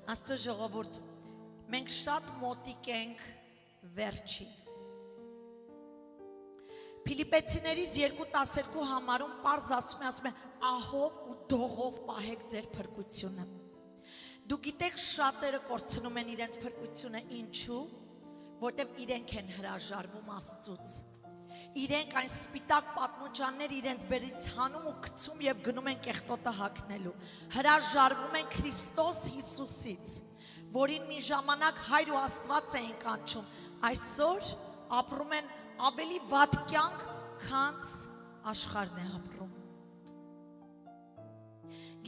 Աստծո ժողովուրդ, մենք շատ մոտիկ ենք վերջին։ Փիլիպեցիներից 2:12 համարում պարզ ասում է ահով ու դողով պահեք ձեր փրկությունը։ Դու գիտեք շատերը կորցնում են իրենց փրկությունը ինչու, որտև իրենք են հրաժարվում Աստծուց։ Իրենք այն սպիտակ պատմուճանները իրենց վերից հանում ու գցում եւ գնում են կեղտոտը հագնելու։ Հրաժարվում են Քրիստոս Հիսուսից, որին մի ժամանակ Հայր ու Աստված էին կանչում, այսօր ապրում են ավելի վատ կյանք, քան աշխարհն է ապրում։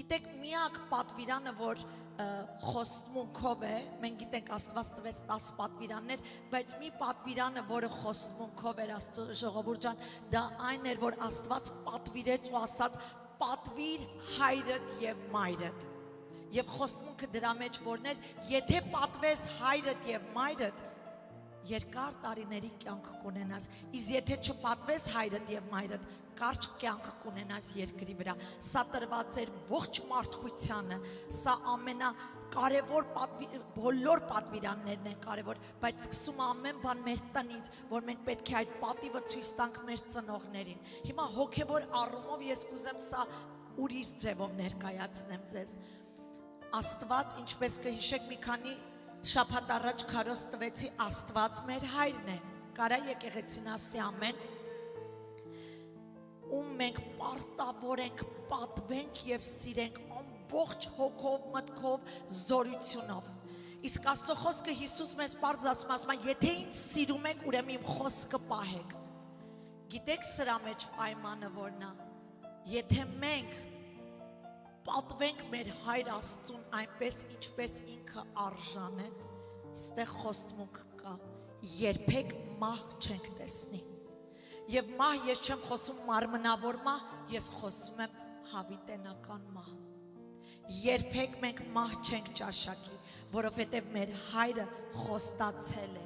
Գիտեք, միակ պատվիրանը, որ խոստմունքով է, մենք գիտենք Աստված տվեց 10 պատվիրաններ, բայց մի պատվիրանը, որը խոստմունքով էր Աստծո ժողովուրդ ջան, դա այն էր, որ Աստված պատվիրեց ու ասաց. պատվիր հայրդ եւ մայրդ։ Եվ խոստմունքը դրա մեջ որն էր, եթե պատվես հայրդ եւ մայրդ, երկար տարիների կյանք կունենաս, իսկ եթե չպատվես հայրդ եւ մայրդ, կարճ կյանք կունենաս երկրի վրա։ Սա տրված էր ողջ մարդկությանը, սա ամենակարևոր բոլոր պատվիրաններն են կարևոր, բայց սկսում ամեն բան մեր տնից, որ մենք պետք է այդ պատիվը ցույց տանք մեր ծնողներին։ Հիմա հոգևոր առումով ես կուզեմ սա ուրիշ ձևով ներկայացնեմ ձեզ։ Աստված, ինչպես կհիշեք, մի քանի շաբաթ առաջ քարոզ տվեցի, Աստված մեր հայրն է։ Կարա եկեղեցին ասի ամեն։ Ում մենք պարտավոր ենք պատվենք եւ սիրենք ամբողջ հոգով, մտքով, զորությունով։ Իսկ Աստծո խոսքը Հիսուս մեզ պարզ ասում է, եթե ինձ սիրում եք, ուրեմն իմ խոսքը պահեք։ Գիտեք սրա մեջ պայմանը որն է։ Եթե մենք պատվենք մեր հայր Աստծուն այնպես, ինչպես ինքը արժան է, ստեղ խոստմունք կա, երբեք մահ չենք տեսնի։ Եվ մահ ես չեմ խոսում մարմնավոր մահ, ես խոսում եմ հավիտենական մահ։ Երբեք մենք մահ չենք ճաշակի, որովհետև մեր հայրը խոստացել է,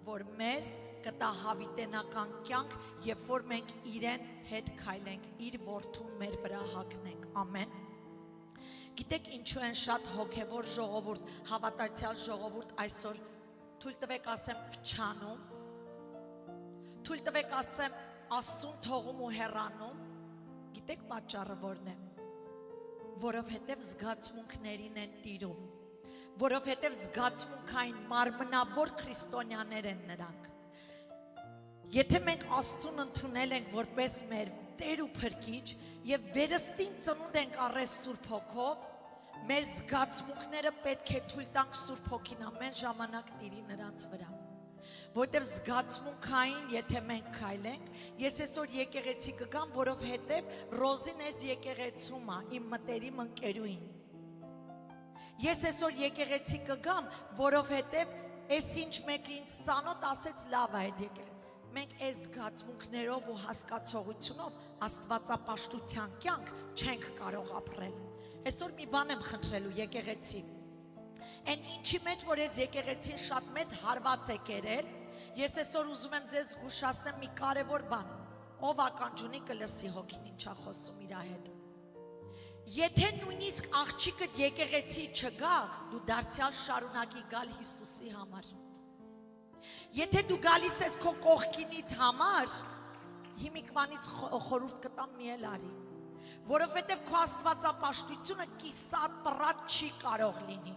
որ մեզ կտա հավիտենական կյանք, երբ որ մենք իրեն հետ քայլենք, իր որդուն մեր վրա հագնենք։ Ամեն։ Գիտեք ինչու են շատ հոգևոր ժողովուրդ, հավատացյալ ժողովուրդ այսօր, թույլ տվեք ասեմ փչանում, թույլ տվեք ասեմ Աստծուն թողում ու հեռանում, գիտեք պատճառը որն է, որովհետև զգացմունքներին են տիրում, որովհետև զգացմունքային մարմնավոր քրիստոնյաներ են նրանք։ Եթե մենք Աստծուն ընդունել ենք որպես մեր Տեր ու Փրկիչ եւ վերստին ծնունդ ենք առել Սուրբ Հոգով, մեր զգացմունքները պետք է թույլ տանք Սուրբ Հոգին ամեն ժամանակ տիրի նրանց վրա։ Որտեւ զգացմունքային, եթե մենք քայլենք, ես այսօր եկեղեցի կգամ, որովհետեւ Ռոզին այս եկեղեցում է, իմ մտերիմ ընկերուին։ Ես այսօր եկեղեցի կգամ, որովհետեւ այս ինչ մեկը ինձ ծանոթ ասեց լավ է այդ եկեղեցի։ Մենք այս զգացմունքներով ու հասկացողությունով աստվածապաշտության կյանք չենք կարող ապրել։ Այսօր մի բան եմ խնդրելու եկեղեցի։ Այն ինչի մեջ, որ այս եկեղեցին շատ մեծ հարված է կերել, ես այսօր ուզում եմ ձեզ զգուշացնեմ մի կարևոր բան։ Ով ականջունի կլսի հոգին ինչա խոսում իր հետ։ Եթե նույնիսկ աղջիկդ եկեղեցի չգա, դու դարձյալ շարունակի գալ Հիսուսի համար։ Եթե դու գալիս ես քո կողքինիդ համար, հիմիկվանից խորհուրդ կտամ մի էլ արի, որովհետև քո աստվածապաշտությունը կիսատ պռատ չի կարող լինի։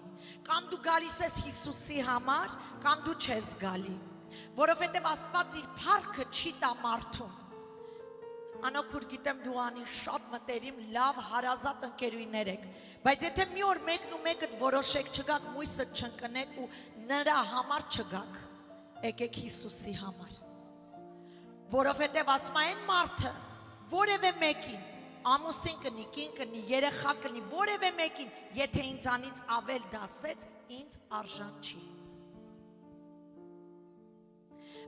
Կամ դու գալիս ես Հիսուսի համար, կամ դու չես գալի, որովհետև Աստված իր փառքը չի տա մարդուն։ Անօքուր գիտեմ դու անի շատ մտերիմ լավ հարազատ ընկերուներ եք, բայց եթե մի օր մեկն ու մեկդ որոշեք չգաք, մույսը չընկնեք ու նրա համար չգաք, եկեք Հիսուսի համար, որովհետև ասում այն մարդը որևէ մեկին, ամուսին կնի, կին կնի, երեխա կնի, որևէ մեկին, եթե ինձանից ավել դասեց, ինձ արժան չի։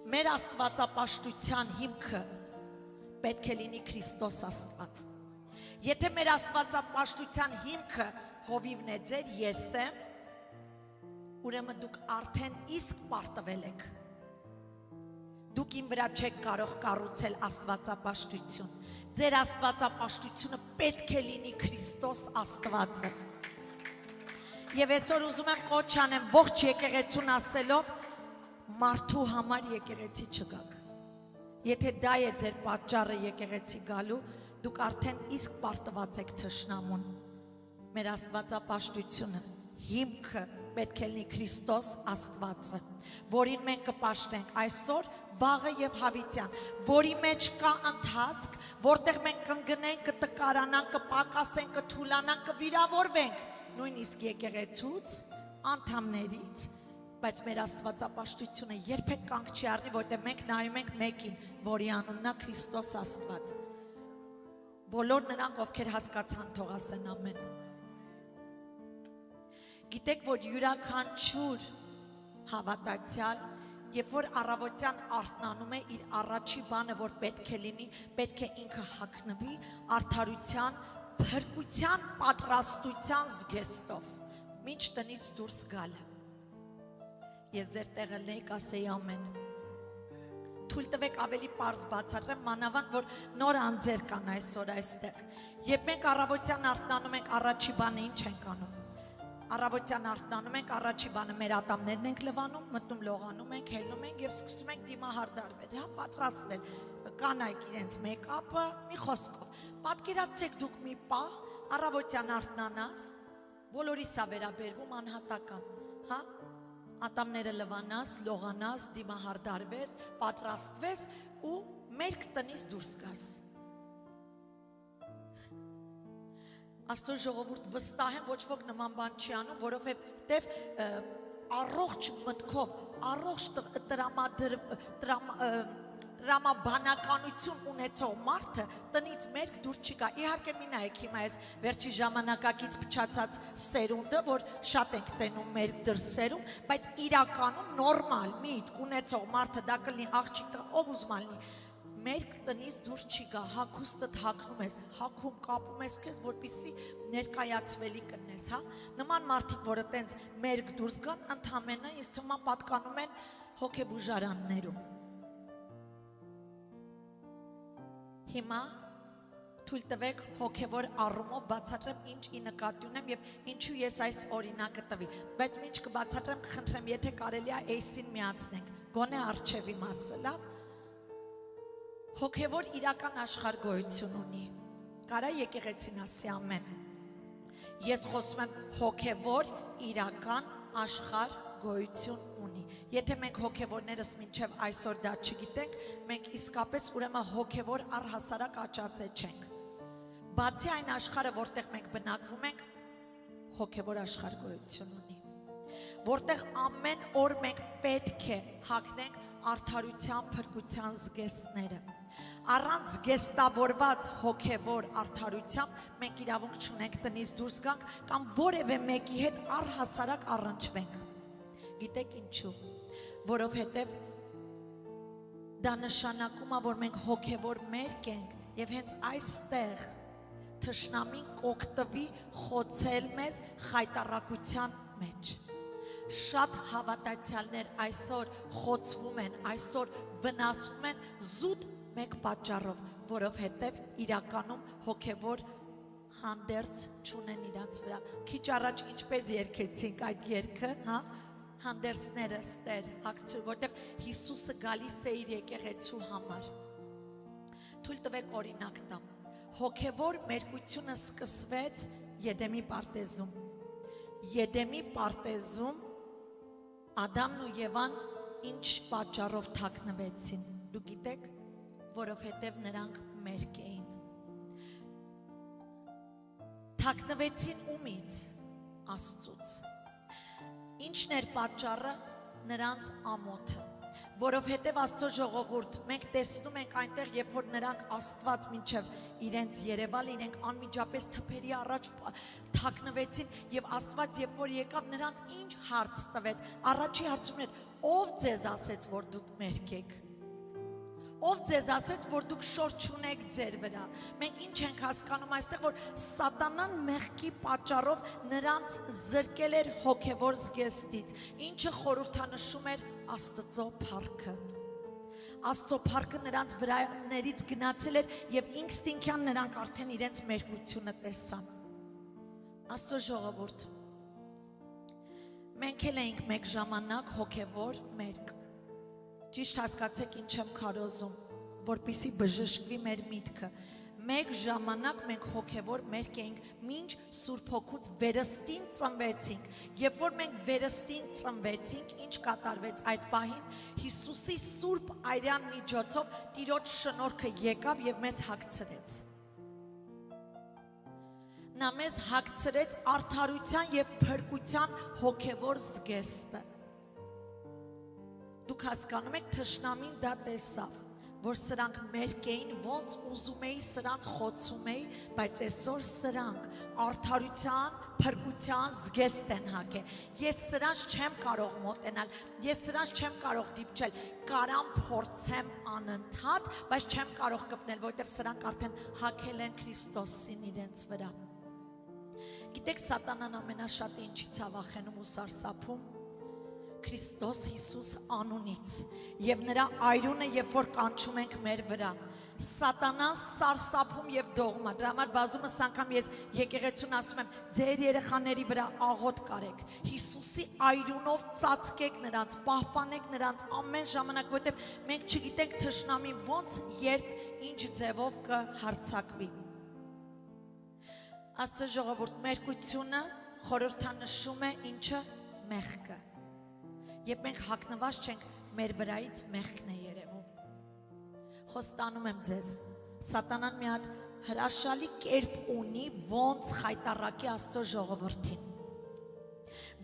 Մեր աստվածապաշտության հիմքը պետք է լինի Քրիստոս Աստված։ Եթե մեր աստվածապաշտության հիմքը հովիվն է ձեր ես եմ, ուրեմն դուք արդեն իսկ պարտվել եք։ Դուք իմ վրա չեք կարող կառուցել աստվածապաշտություն։ Ձեր աստվածապաշտությունը պետք է լինի Քրիստոս Աստվածը։ Եվ այսօր ուզում եմ կոչ անեմ ողջ եկեղեցուն ասելով մարդու համար եկեղեցի չգաք։ Եթե դա է ձեր պատճառը եկեղեցի գալու, դուք արդեն իսկ պարտված եք թշնամուն։ Մեր Աստվածապաշտությունը հիմքը պետք է լինի Քրիստոս Աստվածը, որին մենք կպաշտենք այսօր, վաղը եւ հավիտյան, որի մեջ կա ընթացք, որտեղ մենք կընկնենք, կտկարանանք, կպակասենք, կթուլանանք, կվիրավորվենք, նույնիսկ եկեղեցուց, անդամներից, բայց մեր Աստվածապաշտությունը երբեք կանգ չի առնի, որտեղ մենք նայում ենք մեկին, որի անունն է Քրիստոս Աստված։ Բոլոր նրանք, ովքեր հասկացան, թող ասեն ամեն։ Գիտեք, որ յուրաքանչյուր հավատացյալ, երբ որ առավոտյան արթնանում է, իր առաջի բանը, որ պետք է լինի, պետք է ինքը հագնվի արդարության, փրկության, պատրաստության զգեստով, մինչ տնից դուրս գալը։ Ես ձեր տեղը լեկ ասեի ամեն։ Թույլ տվեք ավելի պարզ բացատրեմ, մանավանդ, որ նոր անձեր կան այսօր այստեղ։ Երբ մենք առավոտյան արթնանում ենք, առաջի բանը ինչ ենք անում։ Առավոտյան արթնանում ենք, առաջի բանը մեր ատամներն ենք լվանում, մտնում լողանում ենք, հելնում ենք եւ սկսում ենք դիմահարդարվել, հա, պատրաստվել, կանայք իրենց մեյքափը, մի խոսքով։ Պատկերացրեք դուք մի պահ առավոտյան արթնանաս, բոլորիս է վերաբերվում անհատական, հա, ատամները լվանաս, լողանաս, դիմահարդարվես, պատրաստվես ու մերկ տնից դուրս գաս։ Աստծո ժողովուրդ, վստահ եմ, ոչ ոք նման բան չի անում, որովհետև առողջ մտքով, առողջ տրամաբանականություն ունեցող մարդը տնից մերկ դուրս չի գա։ Իհարկե մի նայեք հիմա այս վերջի ժամանակակից փչացած սերունդը, որ շատ ենք տենում մերկ դրսերում, բայց իրականում նորմալ միտք ունեցող մարդը դա կլինի աղջիկը, ով ուզում լինի, մերկ տնից դուրս չի գա, հագուստդ հագնում ես, հագում կապում ես քեզ, որպեսզի ներկայացվելի կնես, հա։ Նման մարդիկ, որը տենց մերկ դուրս գան, ընդամենը ինձ թվում է պատկանում են հոգեբուժարաններում։ Հիմա թույլ տվեք հոգևոր առումով բացատրեմ ինչ ի նկատի ունեմ եւ ինչու ես այս օրինակը տվի, բայց ինչ կբացատրեմ, կխնդրեմ, եթե կարելի է էսին միացնենք, գոնե արչեվի մասը, լավ։ Հոգևոր իրական աշխարհ գոյություն ունի։ Կարա եկեղեցին ասի ամեն։ Ես խոսում եմ հոգևոր իրական աշխարհ գոյություն ունի։ Եթե մենք հոգևորներս մինչև այսօր դա չգիտենք, մենք իսկապես ուրեմն հոգևոր առհասարակ աճածե չենք։ Բացի այն աշխարհը, որտեղ մենք բնակվում ենք, հոգևոր աշխարհ գոյություն ունի։ Որտեղ ամեն օր մենք պետք է հագնենք արդարության, փրկության զգեստները։ Առանց զգեստավորված հոգևոր արդարությամբ մենք իրավունք չունենք տնից դուրս գանք կամ որևէ մեկի հետ առհասարակ առնչվենք։ Գիտեք ինչու, որովհետև դա նշանակում է, որ մենք հոգևոր մերկ ենք եւ հենց այստեղ թշնամին կօգտվի խոցել մեզ խայտառակության մեջ։ Շատ հավատացյալներ այսօր խոցվում են, այսօր վնասվում են զուտ մեկ պատճառով, որովհետև իրականում հոգևոր հանդերձ չունեն իրանց վրա։ Քիչ առաջ ինչպես երգեցինք այդ երգը, հա, հանդերձները ստեր հագցու, որտեղ Հիսուսը գալիս է իր եկեղեցու համար։ Թույլ տվեք օրինակ տամ։ Հոգևոր մերկությունը սկսվեց Եդեմի պարտեզում։ Եդեմի պարտեզում Ադամն ու Եվան ինչ պատճառով թաքնվեցին։ Դուք գիտեք, որովհետև նրանք մերկ էին։ Թաքնվեցին ումից, Աստծուց։ Ինչն էր պատճառը, նրանց ամոթը, որովհետև Աստծո ժողովուրդ, մենք տեսնում ենք այնտեղ, երբ որ նրանք Աստված մինչև իրենց երևալ, իրենք անմիջապես թփերի առաջ թաքնվեցին եւ Աստված երբ որ եկավ, նրանց ինչ հարց տվեց։ Առաջի հարցումն էր. ով ձեզ ասեց, որ դուք մերկ եք։ Ով ձեզ ասեց, որ դուք շոր չունեք ձեր վրա։ Մենք ինչ ենք հասկանում այստեղ, որ սատանան մեղքի պատճառով նրանց զրկել էր հոգևոր զգեստից, ինչը խորհրդանշում էր Աստծո փառքը։ Աստծո փառքը նրանց վրաներից գնացել էր եւ ինստինկտիվ նրանք արդեն իրենց մերկությունը տեսան։ Աստծո ժողովուրդ, Մենք էլ էինք մեկ ժամանակ հոգևոր մերկ։ Ճիշտ հասկացեք ինչ եմ քարոզում, որպեսզի բժշկվի մեր միտքը։ Մեկ ժամանակ մենք հոգևոր մերկ էինք, մինչ Սուրբ Հոգուց վերստին ծնվեցինք, եւ որ մենք վերստին ծնվեցինք, ինչ կատարվեց այդ պահին, Հիսուսի Սուրբ արյան միջոցով Տիրոջ շնորհքը եկավ եւ մեզ հագցրեց։ Նա մեզ հագցրեց արդարության եւ փրկության հոգևոր զգեստը։ Դուք հասկանում եք, թշնամին դա տեսավ, որ սրանք մերկ էին, ոնց ուզում էի սրանց խոցում էի, բայց այսօր սրանք արդարության, փրկության զգեստ են հագել։ Ես սրանց չեմ կարող մոտենալ, ես սրանց չեմ կարող դիպչել, կարամ փորձեմ անընդհատ, բայց չեմ կարող կպնել, որովհետև սրանք արդեն հագել են Քրիստոսին իրենց վրա։ Գիտեք, սատանան ամենաշատը ինչից է վախենում ու սարսափում։ Քրիստոս Հիսուս անունից եւ նրա այրունը, երբ որ կանչում ենք մեր վրա, սատանան սարսափում եւ դողում է։ Դրա համար բազումս անգամ ես եկեղեցուն ասում եմ, ձեր երեխաների վրա աղոտ կարեք, Հիսուսի այրունով ծածկեք նրանց, պահպանեք նրանց ամեն ժամանակ, որովհետեւ մենք չգիտենք թշնամին ոնց, երբ, ինչ ձևով կհարձակվի։ Աստծո ժողովուրդ, մերկությունը խորհրդանշում է ինչը մեղքը։ Երբ մենք հագնված չենք, մեր վրայից մեղքն է երևում։ Խոստանում եմ ձեզ, սատանան մի հատ հրաշալի կերպ ունի, ոնց խայտառակի Աստծո ժողովրդին։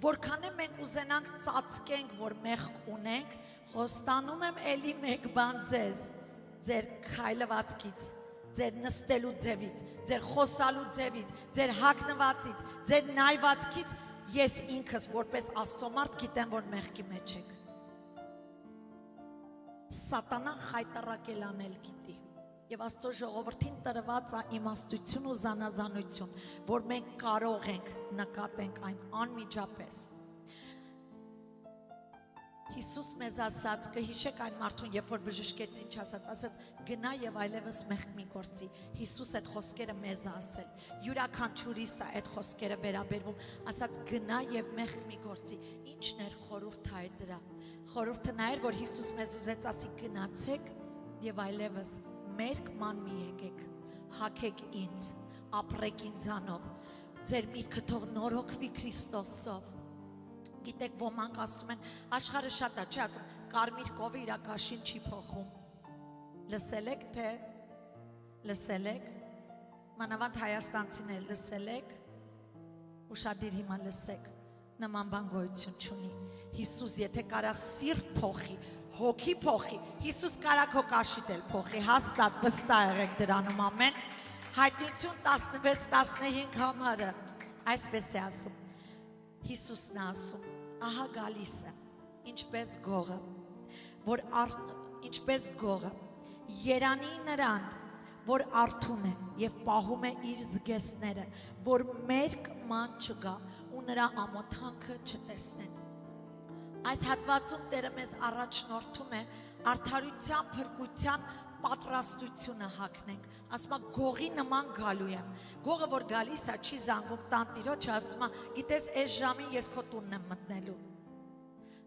Որքան է մենք ուզենանք ծածկենք, որ մեղք ունենք, խոստանում եմ էլի մեկ բան ձեզ, ձեր քայլվածքից, ձեր նստելու ձևից, ձեր խոսալու ձևից, ձեր հագնվածից, ձեր նայվածքից ես ինքս որպես Աստծո մարդ գիտեմ, որ մեղքի մեջ եք։ Սատանան խայտառակել անել գիտի։ Եվ Աստծո ժողովրդին տրված է իմաստություն ու զանազանություն, որ մենք կարող ենք նկատենք այն անմիջապես։ Հիսուս մեզ ասաց, կհիշեք այն մարդուն, երբ որ բժշկեց, ինչ ասաց, գնա եւ այլևս մեղք մի գործի։ Հիսուս այդ խոսքերը մեզ ասել։ Յուրաքանչյուրիս է այդ խոսքերը վերաբերվում, ասաց գնա եւ մեղք մի գործի։ Ինչն էր խորհուրդը այդ դրա։ Խորհուրդը նա էր, որ Հիսուս մեզ ուզեց ասի գնացեք եւ այլևս մերկ ման մի եկեք, հագեք ինձ, ապրեք ինձանով։ Ձեր միտքը թող նորոգվի Քրիստոսով։ Գիտեք, ոմանք ասում են, աշխարհը շատ է, չի ասում, կարմիր կովը իր կաշին չի փոխում։ Լսել եք, թե լսել եք, մանավանդ հայաստանցիներ լսել եք, ուշադիր հիմա լսեք, նման բան գոյություն չունի։ Հիսուս եթե կարա սիրտ փոխի, հոգի փոխի, Հիսուս կարա քո կաշիդ էլ փոխի, հաստատ վստահ եղեք դրանում, ամեն։ Հայտնություն 16-15 համարը, այսպես է ասում։ Հիսուսն է ասում, ահա գալիս է, ինչպես գողը, ինչպես գողը, երանի նրան, որ արթուն է եւ պահում է իր զգեստները, որ մերկ ման չգա ու նրա ամոթանքը չտեսնեն։ Այս հատվածում Տերը մեզ առաջնորդում է արդարության, փրկության պատրաստությունը հագնենք, ասում է գողի նման գալու եմ, գողը որ գալիս է չի զանգում տան տիրոջը, ասում է գիտես այս ժամին ես քո տունն եմ մտնելու,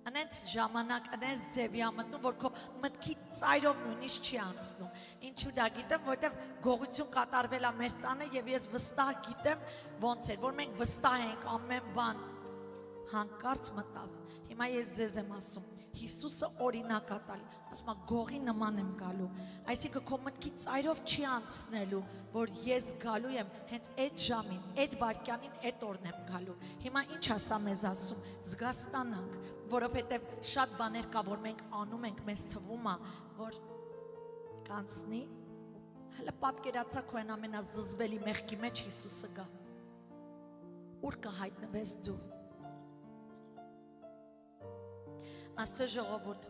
անենց ժամանակ, անենց ձևի է մտնում, որ քո մտքի ծայրով նույնիսկ չի անցնում, ինչու դա գիտեմ, որովհետև գողություն կատարվել է մեր տանը եւ ես վստահ գիտեմ ոնց էր, որ մենք վստահ ենք ամեն բան հանկարծ մտավ, հիմա ես ձեզ եմ ասում Հիսուսը օրինակ է տալի, ասում է գողի նման եմ գալու, այսինքն քո մտքի ծայրով չի անցնելու, որ ես գալու եմ հենց այդ ժամին, այդ վայրկյանին, այդ օրն եմ գալու։ Հիմա ինչ ասա մեզ ասում, զգաստանանք, որովհետև շատ բաներ կա, որ մենք անում ենք, մեզ թվում է, որ կանցնի, հələ պատկերացա քո այն ամենազզվելի մեղքի մեջ Հիսուսը գա։ Ուր կհայտնվես դու։ Աստծո ժողովուրդ,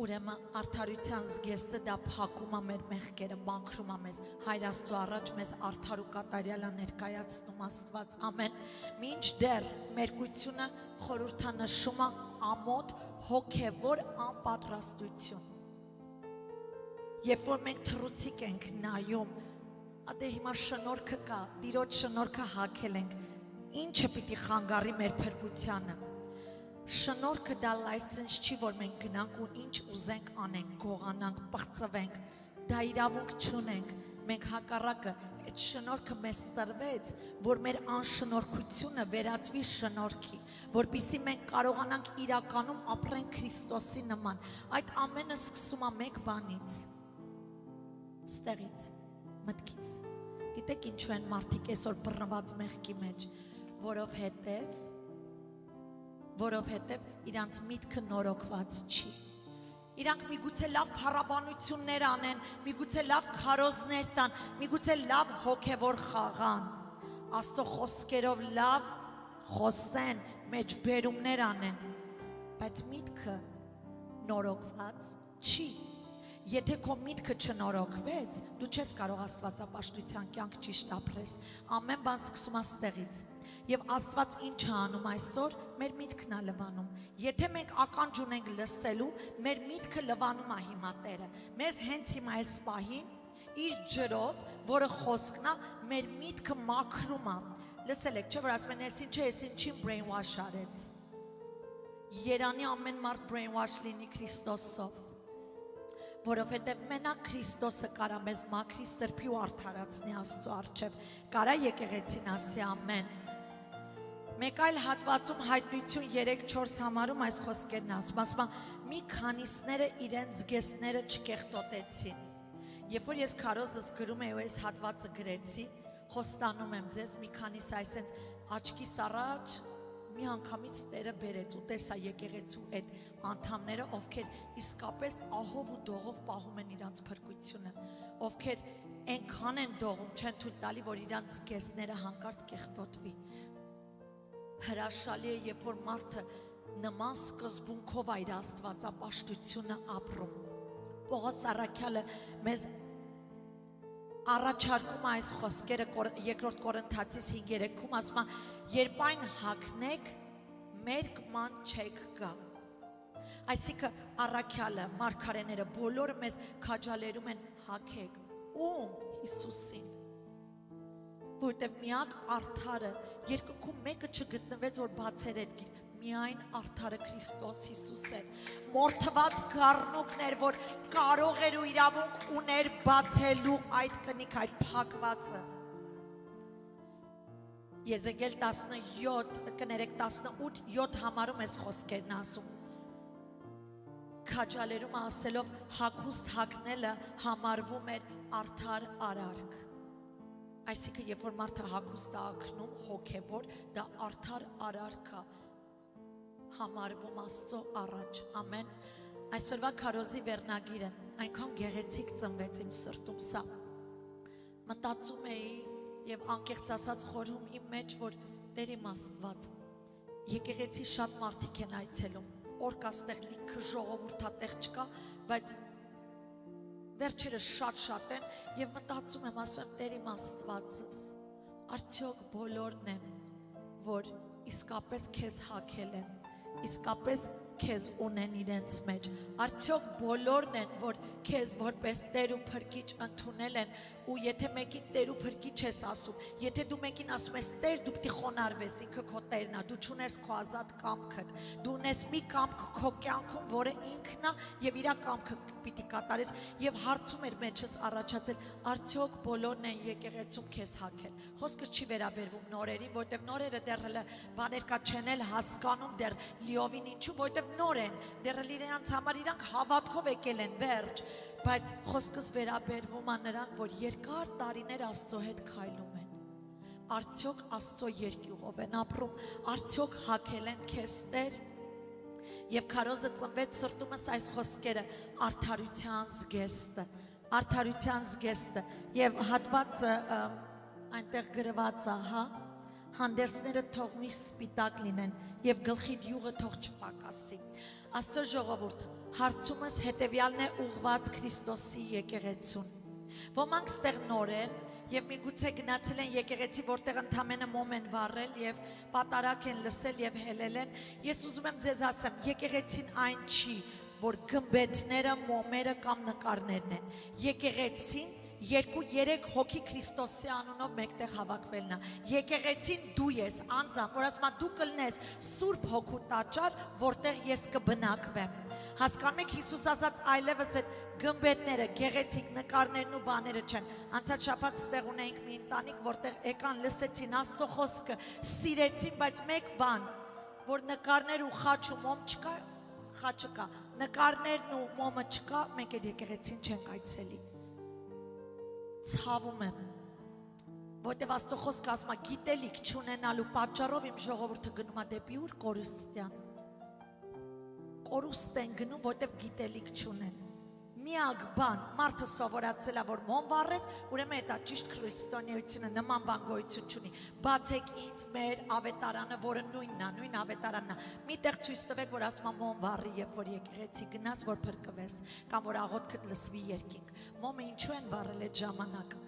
ուրեմն արդարության զգեստը դա փակում է մեր մեղքերը, մաքրում է մեզ, Հայր Աստծո առաջ մեզ արդար ու կատարյալ է ներկայացնում Աստված, ամեն, մինչդեռ մերկությունը խորհրդանշում է ամոթ հոգևոր անպատրաստություն։ Երբ որ մենք թռուցիկ ենք նայում, ադե հիմա շնորհքը կա, Տիրոջ շնորհքը հագել ենք, ինչը պիտի խանգարի մեր փրկությանը։ Շնորհքը դա լայսենս չի, որ մենք գնանք ու ինչ ուզենք անենք, գողանանք, պղծվենք, դա իրավունք չունենք։ Մենք հակառակը այդ շնորհքը մեզ տրվեց, որ մեր անշնորհքությունը վերածվի շնորհքի, որպեսզի մենք կարողանանք իրականում ապրենք Քրիստոսի նման։ Այդ ամենը սկսում է մեկ բանից, ստեղից, մտքից։ Գիտեք ինչու են մարդիկ այսօր բռնված մեղքի մեջ, որովհետև իրանց միտքը նորոգված չի։ Իրանք միգուցե լավ փառաբանություններ անեն, միգուցե լավ քարոզներ տան, միգուցե լավ հոգևոր խաղան, Աստծո խոսքերով լավ խոսեն, մեջբերումներ անեն, բայց միտքը նորոգված չի։ Եթե քո միտքը չնորոգվեց, դու չես կարող աստվածապաշտության կյանք ճիշտ ապրես։ Ամեն բան սկսում է ստեղից։ Եվ Աստված ինչ է անում այսօր, մեր միտքն է լվանում։ Եթե մենք ականջ ունենք լսելու, մեր միտքը լվանում է հիմա Տերը։ Մեզ հենց հիմա այս պահին իր ջրով, որը խոսքն է, մեր միտքը մաքրում է։ Լսել եք, չէ՞ որ ասում են, այս ինչին brainwash արեց։ Երանի ամեն մարդ brainwash լինի Քրիստոսով, որովհետև մենակ Քրիստոսը կարա մեզ մաքրի, սրբի ու արդարացնի Աստծո առջև։ Կարա եկեղեցին ասի ամեն։ Մեկ այլ հատվածում Հայտնություն 3:4 համարում այս խոսքերն ասում է, մի քանիսները իրենց զգեստները չկեղտոտեցին։ Երբ որ ես քարոզս գրում եմ ու այս հատվածը գրեցի, խոստանում եմ ձեզ, մի քանիսը այսենց աչքիս առաջ մի անգամից Տերը բերեց ու տեսա եկեղեցու այդ անդամները, ովքեր իսկապես ահով ու դողով պահում են իրանց փրկությունը, ովքեր այնքան են դողում, չեն թույլ տալի, որ իրանց զգեստները հանկարծ կեղտոտվի։ Հրաշալի է, երբ որ մարդը նման սկզբունքով է իր աստվածապաշտությունը ապրում։ Պողոս առաքյալը մեզ առաջարկում է այս խոսքերը 2 Կորինթացիս 5:3-ում, ասում է, երբ այն հագնեք, մերկ ման չեք գա։ Այսինքն առաքյալը, մարգարեները բոլորը մեզ քաջալերում են հագեք ում Հիսուսին, որտեղ միակ արդարը երկնքում մեկը չգտնվեց, որ բացեր այդ գիր, միայն արդարը Քրիստոս Հիսուս էր, մորթված գառնուկներ, որ կարող էր ու իրավունք ուներ բացելու այդ կնիկ, այդ փակվածը։ Եզեկիել 18 համարում այս խոսքերն ասում, քաջալերում ասելով հագուստ հագնելը համարվում էր արդար արարք։ Այսինքն, երբ որ մարդը հագուստ է հագնում հոգևոր, դա արդար արարք է համարվում Աստծո առաջ, ամեն։ Այսօրվա քարոզի վերնագիրը այնքան գեղեցիկ ծնվեց իմ սրտում, սա մտածում էի եւ անկեղծ ասած խորհում իմ մեջ, որ Տեր իմ Աստված, եկեղեցի շատ մարդիկ են այցելում, օրկաստեղ լիքը ժողովուրդատեղ չկա, բայց վերջերս շատ են եւ մտածում եմ, ասում եմ, Տեր իմ Աստվածս, արդյոք բոլորն են, որ իսկապես քեզ հագել են, իսկապես քեզ ունեն իրենց մեջ, արդյոք բոլորն են, որ քեզ որպես Տեր ու Փրկիչ ընդունել են, ու եթե մեկին Տեր ու Փրկիչ ես ասում, եթե դու մեկին ասում ես Տեր, դու պիտի խոնարհվես, ինքը քո Տերն է, դու չունես քո ազատ կամքդ, դու ունես մի կամք քո կյանքում, որը ինքն է եւ իր կամքը պիտի կատարես, եւ հարցում էր մեջս առաջացել, արդյոք բոլորն են եկեղեցում քեզ հագել։ Խոսքը չի վերաբերվում նորերին, որտեվ նորերը դեռ բաներ կա չեն էլ հասկանում դեռ լիովին ինչու, որտեվ նոր են, դեռ իրենց համար իրանք հավատքով եկել են վերջ, բայց խոսքս վերաբերվում է նրանք, որ երկար տարիներ Աստծո հետ քայլում են, արդյոք Աստծո երկյուղով են ապրում, արդյոք հագել են քեզ Տեր։ Եվ քարոզը ծնվեց սրտումս այս խոսքերը, արդարության զգեստը, եւ հատվածը այնտեղ գրված է, հա, հանդերձները թող մի սպիտակ լինեն եւ գլխիդ յուղը թող չպակասի։ Աստծո ժողովուրդ, հարցումս հետեւյալն է ուղված Քրիստոսի եկեղեցուն։ Ոմանք ստեղ նոր են եւ միգուցե գնացել են եկեղեցի, որտեղ ընդամենը մոմ են վառել եւ պատարակ են լսել եւ հելել են։ Ես ուզում եմ ձեզ ասեմ, եկեղեցին այն չի, որ գմբեթները, մոմերը կամ նկարներն են։ Եկեղեցին 2-3 հոգի Քրիստոսի անունով մեկտեղ հավաքվելն է։ Եկեղեցին դու ես, անձամբ, որ ասում դու կլնես Սուրբ Հոգու տաճար, որտեղ ես կբնակվեմ։ Հասկանում եք, Հիսուս ասաց այլևս այդ գմբեթները, գեղեցիկ նկարներն ու բաները չեն։ Անցած շաբաթ ստեղ ունեինք մի ընտանիք, որտեղ եկան, լսեցին Աստծո խոսքը, սիրեցին, բայց մեկ բան, որ նկարներ ու խաչ ու մոմ չկա, խաչը կա, նկարներն ու մոմը չկա, մենք այդ եկեղեցին չենք այցելի։ Ցավում եմ, որտեվ Աստծո խոսքը ասում է գիտելիք չունենալու պատճառով իմ ժողովուրդը գնում է դեպի ուր կորուստյան։ Կորուստ են գնում, որտեվ գիտելիք չունեն։ Միակ բան, մարդը սովորացել է, որ մոմ վառես, ուրեմն դա ճիշտ քրիստոնեությունը նման բան գոյություն չունի։ Բացեք ինձ մեր ավետարանը, որը նույնն է, նույն ավետարանն է։ Միտեղ ցույց տվեք, որ ասում է մոմ վառի, երբ որ եկեղեցի գնաս, որ փրկվես, կամ որ աղոթքդ լսվի երկինք։ Մոմը ինչու են վառել այդ ժամանակը։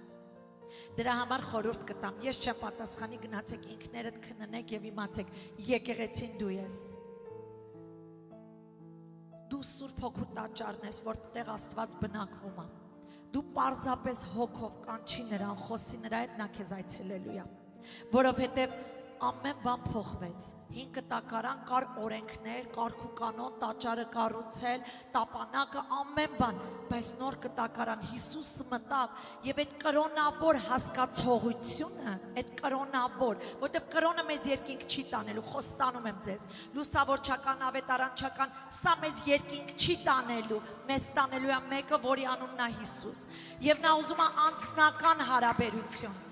Դրա համար խորհուրդ կտամ, ես չեմ պատասխանի, գնացեք ինքներդ քննեք եւ իմացեք, եկեղեցին դու ես։ Դու Սուրբ Հոգու տաճարն ես, որտեղ Աստված բնակվում է։ Դու պարզապես հոգով կանչի նրան, խոսի նրա հետ, նա քեզ այցելելու է։ Որովհետև ամեն բան փոխվեց։ 5 տակարան կար օրենքներ, կարգ ու կանոն, տաճարը կառուցել, տապանակը, ամեն բան, բայց նոր կտակարան Հիսուսը մտավ եւ այդ կրոնավոր հասկացողությունը, այդ կրոնավոր, որտեղ կրոնը մեզ երկինք չի տանելու, խոստանում եմ ձեզ, լուսավորչական, ավետարանչական, սա մեզ երկինք չի տանելու, մեզ տանելու է մեկը, որի անունն է Հիսուս, եւ նա ուզում է անձնական հարաբերություն։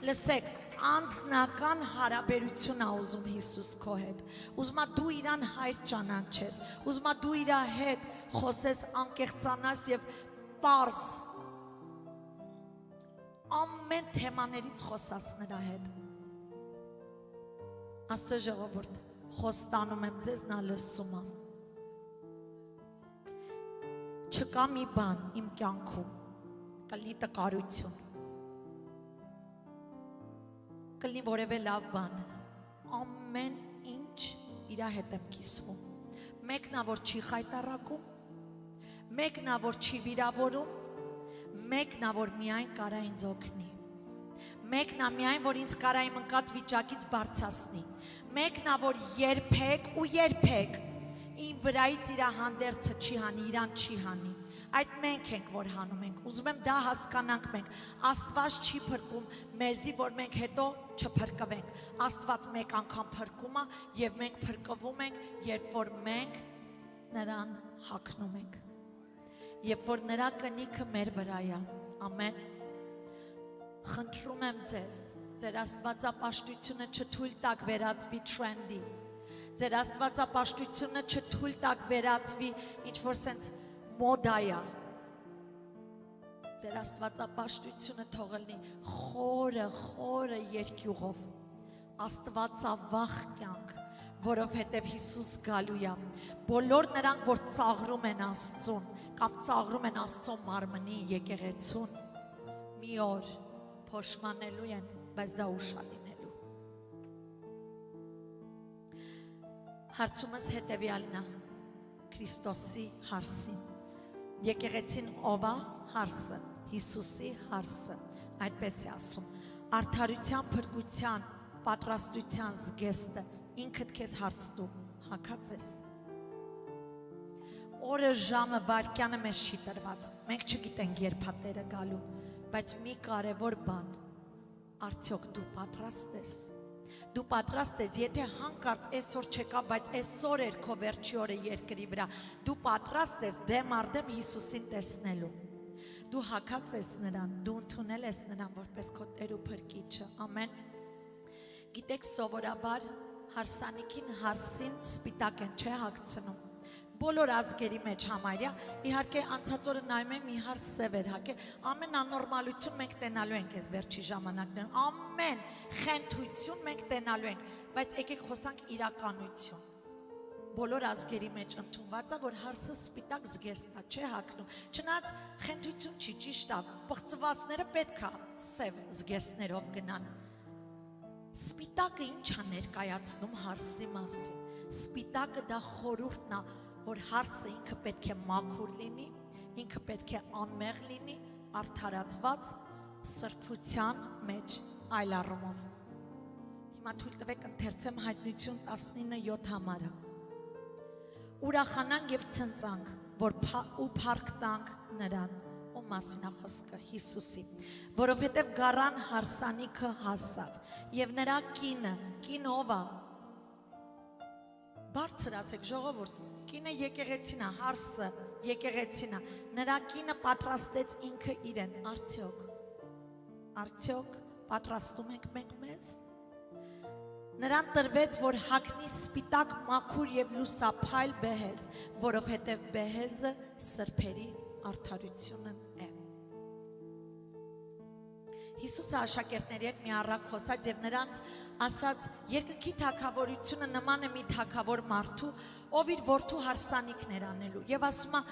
Լսեք, անձնական հարաբերություն է ուզում Հիսուս քո հետ։ Ուզում է դու իրան հայր ճանաչես, ուզում է դու իր հետ խոսես, անկեղծանաս եւ պարզ ամեն թեմաներից խոսաս նրա հետ։ Աստծո ժողովուրդ, խոստանում եմ ձեզ, նա լսում է։ Չկա մի բան իմ կյանքում, կլինի տկարություն, կլինի որևէ լավ բան, ամեն ինչ իրա հետ եմ կիսվում։ Մեկն է, որ չի խայտառակում, մեկն է, որ չի վիրավորում, մեկն է, որ միայն կարա ինձ օգնի, մեկն է միայն, որ ինձ կարա իմ ընկած վիճակից բարձրացնի, մեկն է, որ երբեք ու երբեք իմ վրայից իրա հանդերձը չի հանի, իրան չի հանի։ Այդ մենք ենք, որ հանում ենք, ուզում եմ դա հասկանանք մենք, Աստված չի փրկում մեզի, որ մենք հետո չփրկվենք, Աստված մեկ անգամ փրկում է եւ մենք փրկվում ենք, երբ որ մենք նրան հագնում ենք, երբ որ նրա կնիքը մեր վրա է, ամեն, խնդրում եմ ձեզ, ձեր աստվածապաշտությունը չթույլ տակ վերածվի թրենդի, ձեր աստվածապաշտությունը չթույլ տակ վերածվի ինչ-որ սենց մոդայա, ձեր աստվածապաշտությունը թող լինի խորը երկյուղով, աստվածավախ կյանք, որովհետև Հիսուս գալու է, բոլոր նրանք, որ ծաղրում են Աստծուն, կամ ծաղրում են Աստծո մարմնի եկեղեցուն, մի օր փոշմանելու են, բայց դա ուշ է լինելու։ Հարցումս հետևյալն է, Քրիստոսի հարսին, եկեղեցին ով է հարսը, Հիսուսի հարսը, այդպես է ասում, արդարության, փրկության, պատրաստության զգեստը, ինքդ քեզ հարց դու, հագած ես։ Օրը, ժամը, վայրկյանը մեզ չի տրված, մենք չգիտենք երբ է Տերը գալու, բայց մի կարևոր բան, արդյոք դու պատրաստ ես։ Դու պատրաստ ես, եթե հանկարծ այսօր չեկա, բայց այսօր էր քո վերջի օրը երկրի վրա, դու պատրաստ ես դեմ առ դեմ Հիսուսին տեսնելու։ Դու հագած ես նրան, դու ընդունել ես նրան որպես քո Տեր ու Փրկիչը, ամեն։ Գիտեք, սովորաբար հարսանիքին հարսին սպիտակ են, չէ՞ հագցնում։ Բոլոր ազգերի մեջ համարյա, իհարկե անցած օրը նայում եմ մի հարս սև էր հագել, ամեն անորմալություն մենք տենալու ենք այս վերջի ժամանակներում, ամեն խենթություն մենք տենալու ենք, բայց եկեք խոսանք իրականություն։ Բոլոր ազգերի մեջ ընդունված է, որ հարսը սպիտակ զգեստ է, չէ հագնում, չնայած խենթություն չի, ճիշտ է, պղծվածները պետք է սև զգեստներով գնան։ Սպիտակը ինչ է ներկայացնում հարսի մասին։ Սպիտակը դա խորհուրդն է, որ հարսը ինքը պետք է մաքուր լինի, ինքը պետք է անմեղ լինի, արդարացված սրբության մեջ այլ առումով։ Հիմա թույլ տվեք ընթերցեմ Հայտնություն 19:7 համարը։ Ուրախանանք եւ ցնծանք, որ ու փառք տանք նրան, ում մասին է խոսքը Հիսուսի, որովհետեւ գառան հարսանիքը հասավ եւ նրա կինը ով է։ Բարձր ասեք ժողովուրդ, կինը եկեղեցին է, հարսը եկեղեցին է, նրա կինը պատրաստեց ինքը իրեն, արդյոք պատրաստում ենք մենք մեզ։ Նրան տրվեց, որ հագնի սպիտակ մաքուր եւ լուսափայլ բեհեզ, որովհետեւ բեհեզը սրբերի արդարությունն է։ Հիսուսը աշակերտների հետ մի առակ խոսած եւ նրանց ասաց. երկնքի թագավորությունը նման է մի թագավոր մարդու, ով իր որդու հարսանիքներ անելու եւ ասում է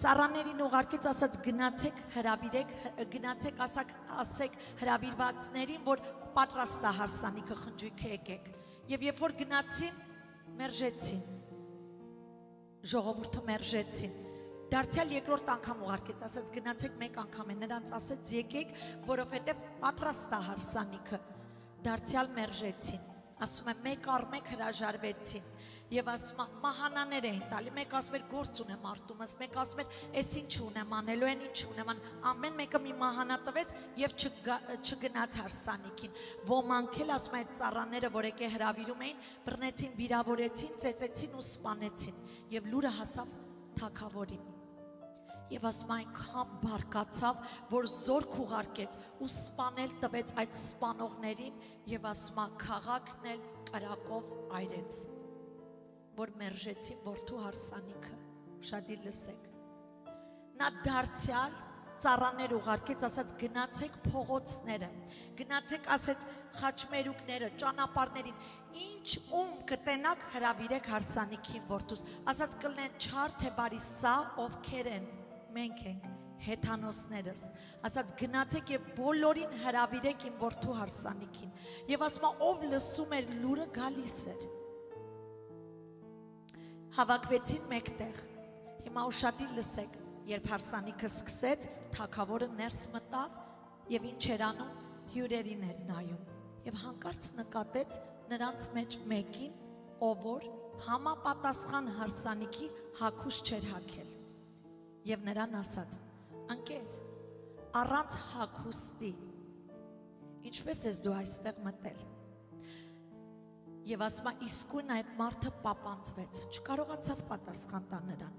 ծառաներին ուղարկեց, ասաց գնացեք հրավիրեք, գնացեք ասեք հրավիրվածներին, որ պատրաստ է հարսանիքը, խնջույքը եկեք։ Եվ երբ որ գնացին, մերժեցին, ժողովուրդը մերժեցին։ Դարձյալ երկրորդ անգամ ուղարկեց, ասաց գնացեք մեկ անգամ է, նրանց ասաց եկեք, որովհետև պատրաստ է հարսանիքը։ Դարձյալ մերժեցին, ասում է մեկ առ մեկ հրաժարվեցին եւ ասում է մահանաներ էին տալի, մեկ ասում էր գործ ունեմ արտումս, մեկ ասում էր էս ինչ ունեմ անելու, այն ինչ ունեմ ան, ամեն մեկը մի մահանա տվեց եւ չգնաց հարսանիքին։ Ոմանք էլ ասում է այդ ծառաները, որ եկե հրավիրում էին, բռնեցին, վիրավորեցին, ծեծեցին ու սպանեցին եւ լուրը հասավ թագավորին։ Եվ ասում այնքան բարկացավ, որ զորք ուղարկեց ու սպանել տվեց այդ սպանողներին եւ ասում քաղաքն էլ կրակով այրեց, որ մերժեցին որդու հարսանիքը։ Շատի լսեք։ Նա դարձյալ ծառաներ ուղարկեց, ասաց գնացեք փողոցները, գնացեք ասեց խաչմերուկները, ճանապարհներին, ինչ ում կտենակ հրավիրեք հարսանիքին որդուս, ասաց կլնեն չար թե բարի, սա ովքեր են, մենք ենք, հեթանոսներս, ասաց գնացեք եւ բոլորին հրավիրեք իմ որդու հարսանիքին, եւ ասում ով լսում էր լուրը գալիս էր։ Հավաքվեցին մեկտեղ, հիմա ուշադիր լսեք, երբ հարսանիքը սկսեց, թագավորը ներս մտավ եւ ինչ էր անում, հյուրերին էր նայում եւ հանկարծ նկատեց նրանց մեջ մեկին, ով որ համապատասխան հարսանիքի հագուս չէր հագել եւ նրան ասաց. ընկեր, առանց հագուստի ինչպես ես դու այստեղ մտել։ Եվ ասում է իսկույն այդ մարդը պապանձվեց, չկարողացավ պատասխան տալ նրան։